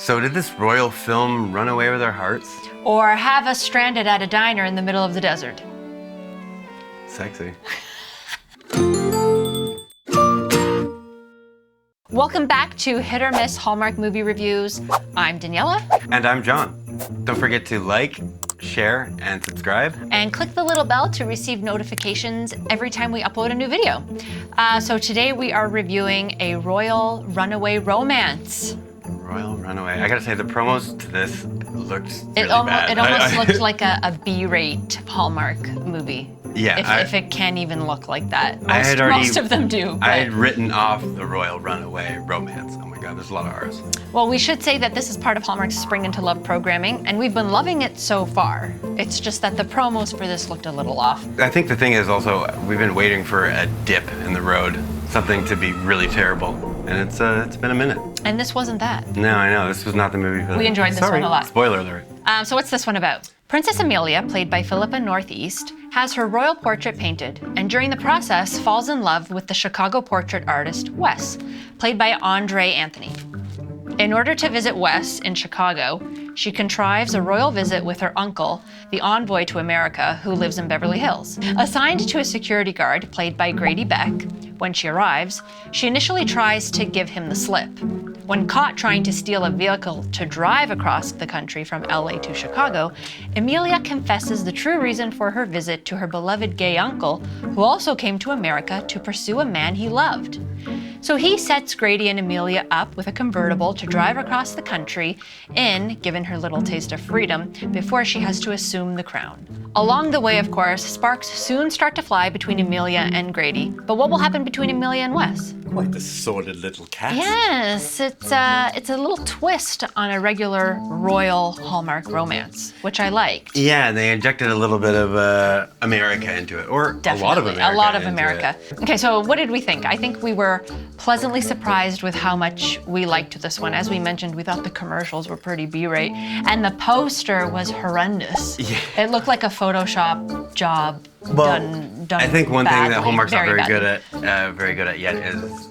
So did this royal film run away with our hearts? Or have us stranded at a diner in the middle of the desert? Sexy. Welcome back to Hit or Miss Hallmark Movie Reviews. I'm Daniela. And I'm John. Don't forget to like, share, and subscribe. And click the little bell to receive notifications every time we upload a new video. So today we are reviewing a Royal Runaway Romance. Royal Runaway. I gotta say, the promos to this looked really bad. It almost looked like a B-rate Hallmark movie. Yeah. If it can even look like that. Most of them do. I had written off the Royal Runaway Romance. Oh my God, there's a lot of R's. Well, we should say that this is part of Hallmark's Spring into Love programming, and we've been loving it so far. It's just that the promos for this looked a little off. I think the thing is also, we've been waiting for a dip in the road, something to be really terrible, and it's been a minute. And this wasn't that. No, I know, this was not the movie for that. We enjoyed this one a lot. Spoiler alert. So what's this one about? Princess Amelia, played by Philippa Northeast, has her royal portrait painted, and during the process falls in love with the Chicago portrait artist Wes, played by Andre Anthony. In order to visit Wes in Chicago, she contrives a royal visit with her uncle, the envoy to America, who lives in Beverly Hills. Assigned to a security guard, played by Grady Beck, when she arrives, she initially tries to give him the slip. When caught trying to steal a vehicle to drive across the country from LA to Chicago, Amelia confesses the true reason for her visit to her beloved gay uncle, who also came to America to pursue a man he loved. So he sets Grady and Amelia up with a convertible to drive across the country in, given her little taste of freedom, before she has to assume the crown. Along the way, of course, sparks soon start to fly between Amelia and Grady. But what will happen between Amelia and Wes? Quite the sordid little cat. Yes, it's a little twist on a regular royal Hallmark romance, which I liked. Yeah, they injected a little bit of America into it, or Definitely. a lot of America. A lot of into America. it. Okay, so what did we think? I think we were pleasantly surprised with how much we liked this one. As we mentioned, we thought the commercials were pretty B-rate, and the poster was horrendous. Yeah. It looked like a Photoshop job done I think one thing that badly, Hallmark's not very badly. good at yet is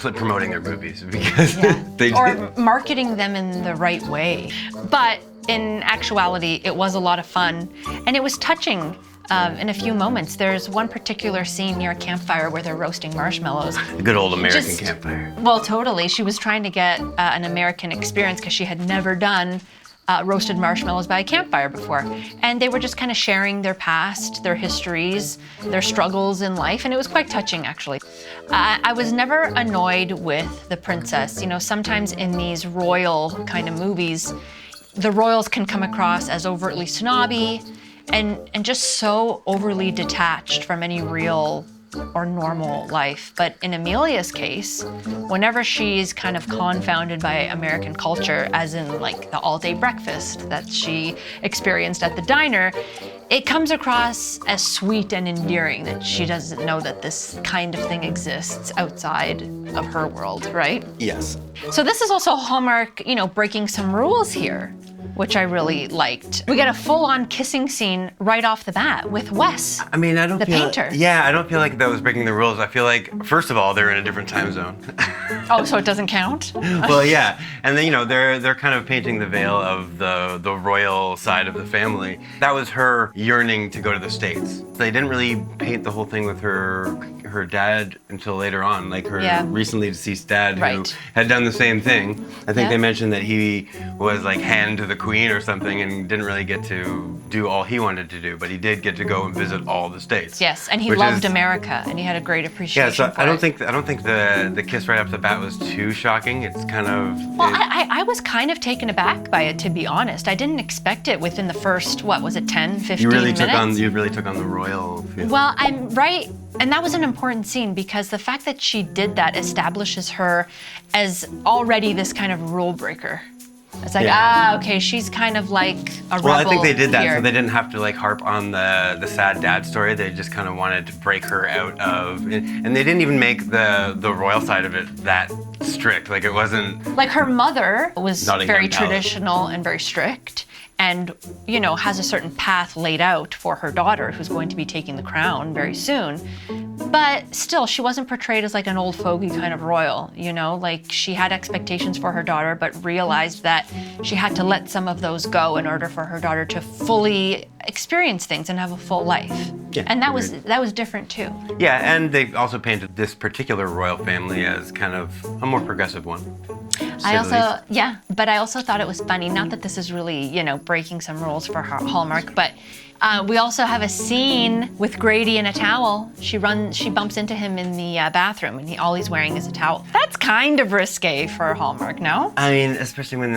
promoting their movies, because they or marketing them in the right way. But in actuality, it was a lot of fun, and it was touching. In a few moments, there's one particular scene near a campfire where they're roasting marshmallows. A good old American campfire. Well, totally. She was trying to get an American experience because she had never done roasted marshmallows by a campfire before. And they were just kind of sharing their past, their histories, their struggles in life, and it was quite touching, actually. I was never annoyed with the princess. You know, sometimes in these royal kind of movies, the royals can come across as overtly snobby, and just so overly detached from any real or normal life. But in Amelia's case, whenever she's kind of confounded by American culture, as in like the all-day breakfast that she experienced at the diner, it comes across as sweet and endearing that she doesn't know that this kind of thing exists outside of her world, right? Yes. So this is also Hallmark, breaking some rules here, which I really liked. We get a full-on kissing scene right off the bat with Wes, I mean, I don't the feel painter. I don't feel like that was breaking the rules. I feel like, first of all, they're in a different time zone. Oh, so it doesn't count? Well, yeah, and then they're kind of painting the veil of the royal side of the family. That was her yearning to go to the States. They didn't really paint the whole thing with her dad until later on, like her recently deceased dad, who had done the same thing. I think they mentioned that he was like hand to the queen or something and didn't really get to do all he wanted to do, but he did get to go and visit all the states. Yes, and he loved America, and he had a great appreciation. Yeah, so for I don't it. think the kiss right off the bat was too shocking. It's kind of. Well, I was kind of taken aback by it, to be honest. I didn't expect it within the first, 10, 15 you really minutes? took on the royal feel. Well, I'm right. And that was an important scene because the fact that she did that establishes her as already this kind of rule breaker. It's like, okay, she's kind of like a rebel. Well, I think they did that here. so they didn't have to like harp on the sad dad story. They just kind of wanted to break her out of, and they didn't even make the royal side of it that strict. Like it wasn't. Like her mother was Nottingham very Palace. traditional and very strict. and, you know, has a certain path laid out for her daughter who's going to be taking the crown very soon. But still, she wasn't portrayed as like an old fogey kind of royal, you know, like she had expectations for her daughter, but realized that she had to let some of those go in order for her daughter to fully experience things and have a full life. Yeah, and that was different too. Yeah, and they also painted this particular royal family as kind of a more progressive one. But I also thought it was funny, not that this is really, you know, breaking some rules for Hallmark, but we also have a scene with Grady in a towel. She bumps into him in the bathroom, and all he's wearing is a towel. That's kind of risque for Hallmark, no? I mean, especially when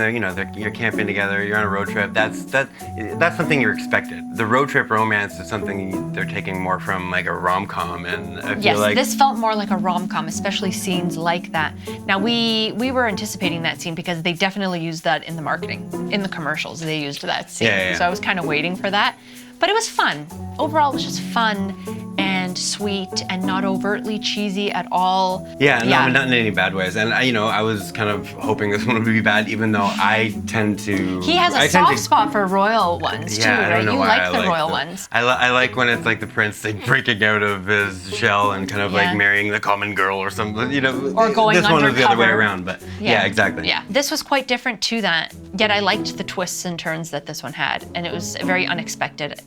you're camping together, you're on a road trip. That's something you're expected. The road trip romance is something they're taking more from like a rom-com, and I feel like this felt more like a rom-com, especially scenes like that. Now we were anticipating that scene because they definitely used that in the marketing, in the commercials. They used that scene, so I was kind of waiting for that. But it was fun. Overall, it was just fun and sweet and not overtly cheesy at all. Yeah, not in any bad ways. And I was kind of hoping this one would be bad, even though I tend to. He has a soft spot for royal ones too, right? You like the royal ones. I like when it's like the prince like breaking out of his shell and kind of like marrying the common girl or something, you know. Or going this one was the other way undercover. around, but yeah, exactly. Yeah, this was quite different to that. Yet I liked the twists and turns that this one had, and it was very unexpected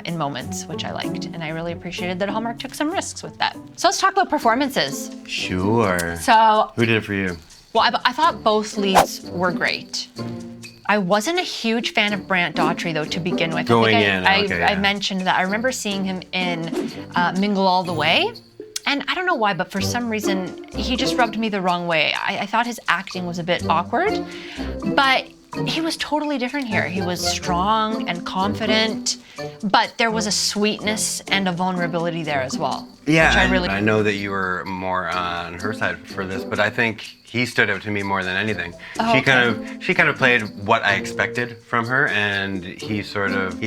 in moments, which I liked, and I really appreciated that Hallmark took some risks with that. So let's talk about performances. Sure. So who did it for you? Well, I thought both leads were great. I wasn't a huge fan of Brant Daugherty though to begin with. I mentioned that. I remember seeing him in Mingle All the Way. And I don't know why, but for some reason, he just rubbed me the wrong way. I thought his acting was a bit awkward, but he was totally different here. He was strong and confident, but there was a sweetness and a vulnerability there as well. Yeah, I know that you were more on her side for this, but I think he stood out to me more than anything. She kind of played what I expected from her, and he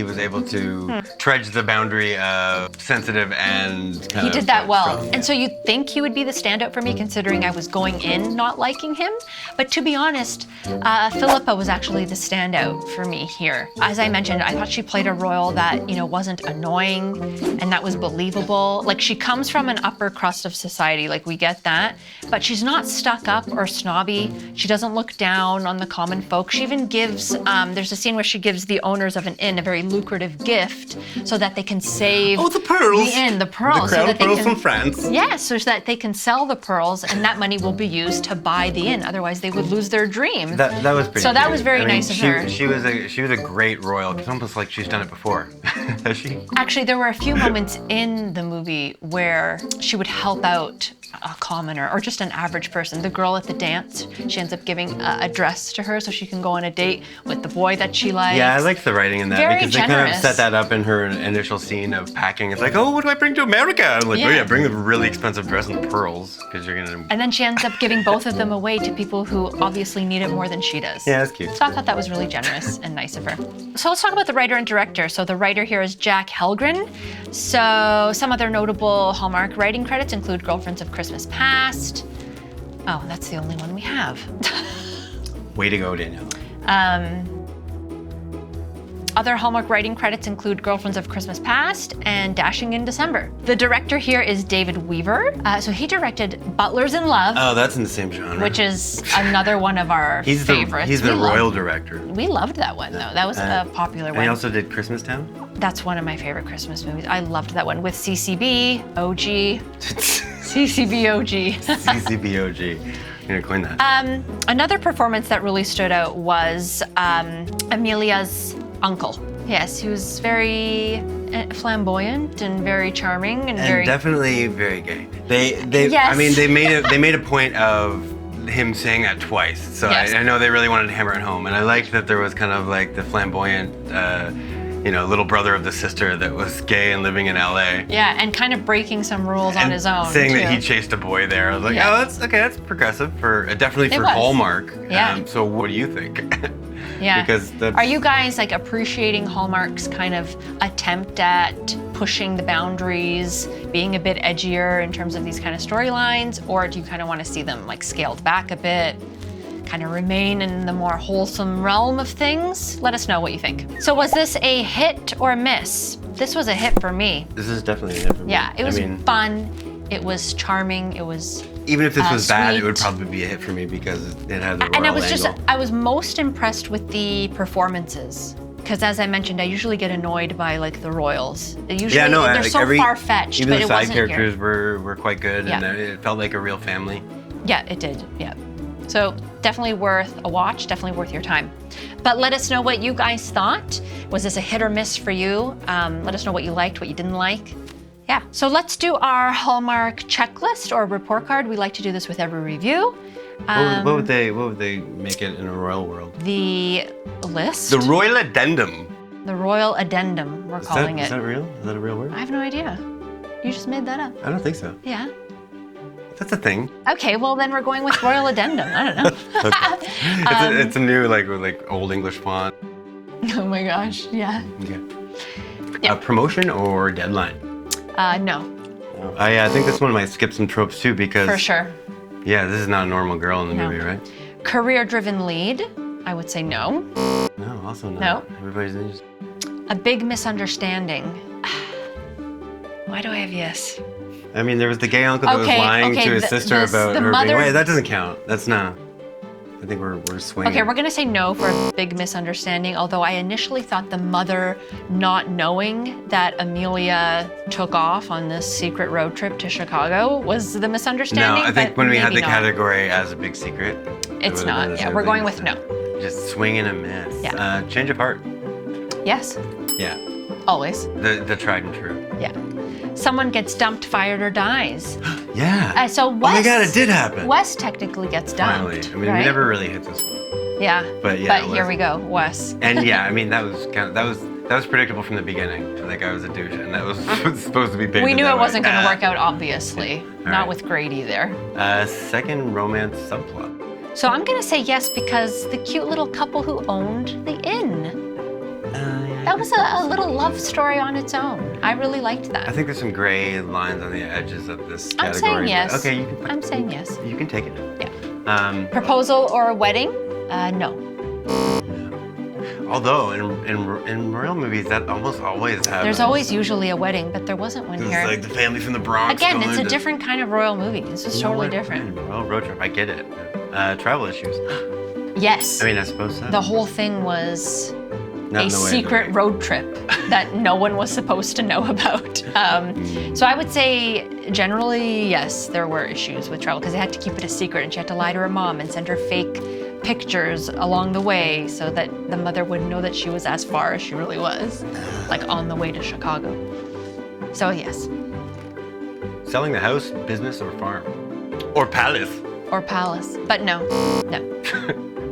was able to trudge the boundary of sensitive and kind He did that well. Strong. And so you'd think he would be the standout for me, considering I was going in not liking him. But to be honest, Philippa was actually the standout for me here. As I mentioned, I thought she played a royal that, wasn't annoying and that was believable. Like, she comes from an upper crust of society, like we get that, but she's not stuck up or snobby. She doesn't look down on the common folk. She even gives, there's a scene where she gives the owners of an inn a very lucrative gift so that they can save the pearls. The inn, the pearls. The crown so that pearls from France. Yes, so that they can sell the pearls and that money will be used to buy the inn. Otherwise they would lose their dream. That was pretty So that was very nice of her. She was a great royal. It's almost like she's done it before. Has she? Actually, there were a few moments in the movie where she would help out a commoner or just an average person. The girl at the dance, she ends up giving a dress to her so she can go on a date with the boy that she likes. Yeah, I liked the writing in that because they kind of set that up in her initial scene of packing. It's like, oh, what do I bring to America? I'm like, oh yeah, bring a really expensive dress and pearls because you're gonna. And then she ends up giving both of them away to people who obviously need it more than she does. Yeah, that's cute. So I thought that was really generous and nice of her. So let's talk about the writer and director. So the writer here is Jack Helgren. So some other notable Hallmark writing credits include Girlfriends of Christmas Past. Oh, that's the only one we have. Way to go, Danielle. Other Hallmark writing credits include Girlfriends of Christmas Past and Dashing in December. The director here is David Weaver. So he directed Butlers in Love. Oh, that's in the same genre. Which is another one of our favorites. He's the royal director. We loved that one, though. That was a popular one. And he also did Christmas Town? That's one of my favorite Christmas movies. I loved that one with CCB, OG. CCB, OG. CCB, OG. You're gonna coin that. Another performance that really stood out was Amelia's uncle. Yes, he was very flamboyant and very charming and very definitely very gay. I mean, they made a point of him saying that twice. So yes. I know they really wanted to hammer it home, and I liked that there was kind of like the flamboyant little brother of the sister that was gay and living in LA. Yeah, and kind of breaking some rules on his own. Saying that he chased a boy there. I was like, oh, that's progressive definitely for Hallmark. Yeah. So what do you think? Yeah. Because are you guys like appreciating Hallmark's kind of attempt at pushing the boundaries, being a bit edgier in terms of these kind of storylines, or do you kind of want to see them like scaled back a bit? kind of remain in the more wholesome realm of things? Let us know what you think. So was this a hit or miss? This was a hit for me. This is definitely a hit for me. Yeah, it was fun. It was charming. It was even if this was bad, it sweet. would probably be a hit for me because it had the royal angle. I was most impressed with the performances. Because as I mentioned, I usually get annoyed by like the royals. They're so far-fetched, even but the it side wasn't characters here. were quite good, and it felt like a real family. Yeah, it did. Yeah. So definitely worth a watch. Definitely worth your time. But let us know what you guys thought. Was this a hit or miss for you? Let us know what you liked, what you didn't like. Yeah. So let's do our Hallmark checklist or report card. We like to do this with every review. What would they make it in a royal world? The list. The Royal Addendum. The Royal Addendum, we're calling it. Is that real? Is that a real word? I have no idea. You just made that up. I don't think so. Yeah. That's a thing. Okay, well then we're going with Royal Addendum. I don't know. Okay. It's a new like old English font. Oh my gosh, yeah. Yeah. Promotion or deadline? No. I think this one might skip some tropes too because For sure. Yeah, this is not a normal girl in the movie, right? Career-driven lead, I would say no. No, also no. No. Everybody's just... A big misunderstanding. Why do I have yes? I mean, there was the gay uncle that was lying to his sister about her being... Wait, that doesn't count. That's not... I think we're swinging. Okay, we're gonna say no for a big misunderstanding, although I initially thought the mother not knowing that Amelia took off on this secret road trip to Chicago was the misunderstanding. No, I think when we had the not. category as a big secret. It's not, yeah, we're going with no. Just swing and a miss. Yeah. Change of heart. Yes. Yeah. Always. The tried and true. Yeah. Someone gets dumped, fired, or dies. Yeah. So Wes, oh my God, it did happen. Wes technically gets dumped. Finally. I mean, right? we never really hit this one. Yeah. But yeah. But here we go, Wes. And yeah, I mean, that was predictable from the beginning. That guy was a douche, and that was supposed to be big. We knew it wasn't going to work out, obviously. Not right. with Grady there. Second romance subplot. So I'm going to say yes because the cute little couple who owned the inn. That was a little love story on its own. I really liked that. I think there's some gray lines on the edges of this category. I'm saying yes. Okay, you can. I'm saying yes. You can take it. Yeah. Proposal or a wedding? No. Although in royal movies that almost always happens. There's always usually a wedding, but there wasn't one here. It's like the family from the Bronx. Again, it's a different kind of royal movie. This is totally different. Royal road trip, I get it. Travel issues. Yes. I mean, I suppose so. The whole thing was Not a secret road trip that no one was supposed to know about. So I would say generally, yes, there were issues with travel because they had to keep it a secret and she had to lie to her mom and send her fake pictures along the way so that the mother wouldn't know that she was as far as she really was, like on the way to Chicago. So yes. Selling the house, business, or farm? Or palace? Or palace, but no.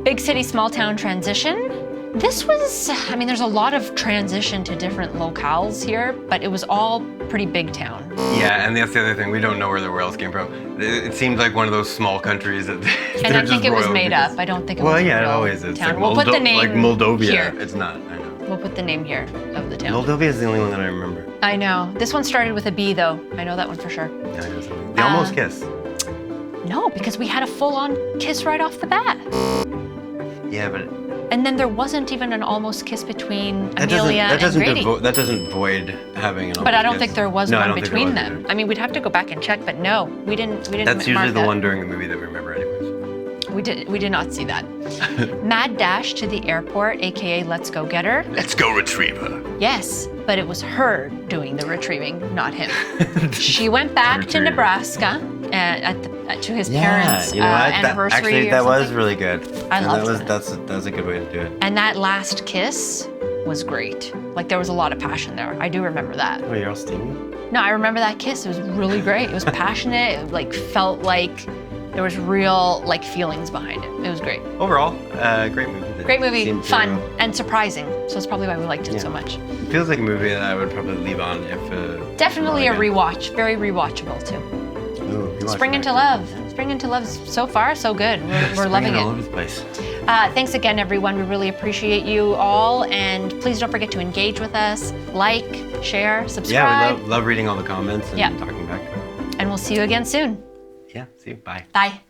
Big city, small town transition. This was, I mean, there's a lot of transition to different locales here, but it was all pretty big town. Yeah, and that's the other thing. We don't know where the royals came from. It seemed like one of those small countries that. And I think it was made up. I don't think it was. Well, yeah, a it real always is. town. Like We'll put the name like Moldovia. here. It's not. I know. We'll put the name here of the town. Moldovia is the only one that I remember. I know. This one started with a B, though. I know that one for sure. Yeah, I know something. They almost kiss. No, because we had a full-on kiss right off the bat. Yeah, but. And then there wasn't even an almost kiss between Amelia and Grady. That doesn't void having an almost But I don't kiss. think there was one between them. Either. I mean, we'd have to go back and check, but no, we didn't. That's usually the one during the movie that we remember, anyways. We did not see that. Mad dash to the airport, aka Let's Go Get Her. Let's go retrieve her. Yes, but it was her doing the retrieving, not him. She went back to Nebraska to his parents' anniversary. Actually, that was really good. I loved that. That's a good way to do it. And that last kiss was great. Like there was a lot of passion there. I do remember that. Oh, you're all steamy? No, I remember that kiss. It was really great. It was passionate. It like felt like there was real like feelings behind it. It was great. Overall, great movie. Great movie, fun and surprising. So it's probably why we liked it so much. It feels like a movie that I would probably leave on if. Definitely a rewatch. Very rewatchable too. Ooh, Spring into Love. Spring into Love so far so good. We're loving it. All over the place. Thanks again, everyone. We really appreciate you all, and please don't forget to engage with us, like, share, subscribe. Yeah, we love reading all the comments and talking back. And we'll see you again soon. Yeah, see you. Bye. Bye.